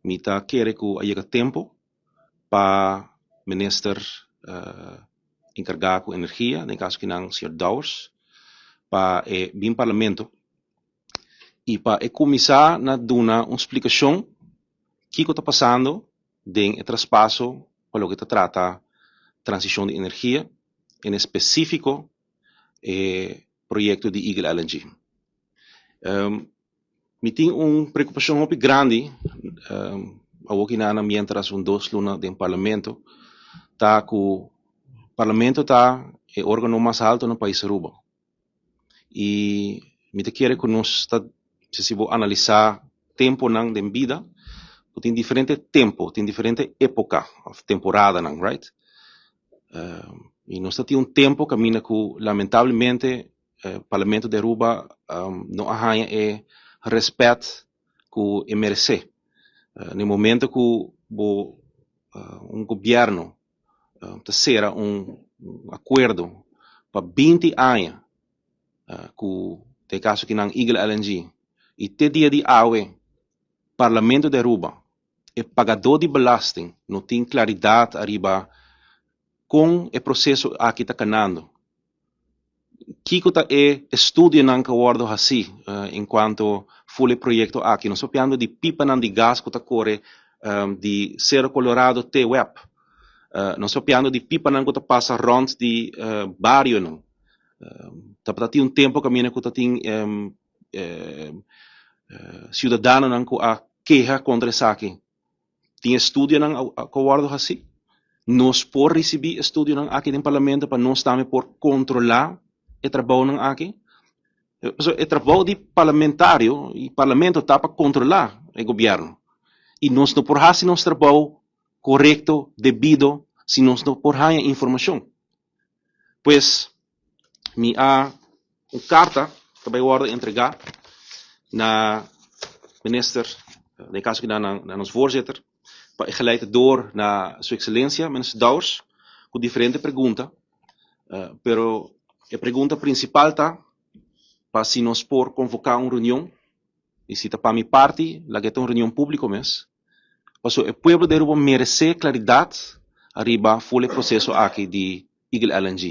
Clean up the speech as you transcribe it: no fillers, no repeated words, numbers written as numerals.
mita querer que haya tempo para minister encarregado de energia, no caso que não Sr. Douwers, para vir parlamento e para começar a dar uma explicação do que está passando dentro do traspasso para o que trata transição de energia, em específico projeto de Eagle LNG. Me tem uma preocupação muito grande aqui na mientras 2 lunas do parlamento, tá que o parlamento está o órgão mais alto no país Aruba. E me quer que nós se analisar tempo não de vida, tem diferente tempo, tem diferente época, temporada não, right? E nós temos tempo que lamentavelmente o parlamento de Aruba não arranha respeito que merece. No momento que governo terceira acordo para 20 anos que caso que não Eagle LNG e te dia de aue parlamento de Aruba pagador de belasting não tem claridade arriba com o processo aqui está canando que está estudo não que acordo assim enquanto foi o projeto aqui nós estamos de pipa de gás que está corre de Cerro Colorado te web nós estamos de pipa não que passa rond de barrio não tem tempo que a tem cidadano não que a queja contra isso aqui tem estudo não que acordo assim nós por receber estudo não aqui no parlamento para nós também por controlar o trabalho não aqui o trabalho de parlamentário e parlamento está para controlar o governo e nós não por fazer nosso trabalho correto devido se nós não por fazer informação pois me há uma carta que vai entregar na minister de caso que na nos voorzitter geleid door na sua excelência minister Douwers com diferente pergunta pero a pergunta principal está para se nós por convocar uma reunião e se está para minha parte lá que é uma reunião pública mesmo o povo de Aruba merece claridade arriba o processo aqui de Eagle LNG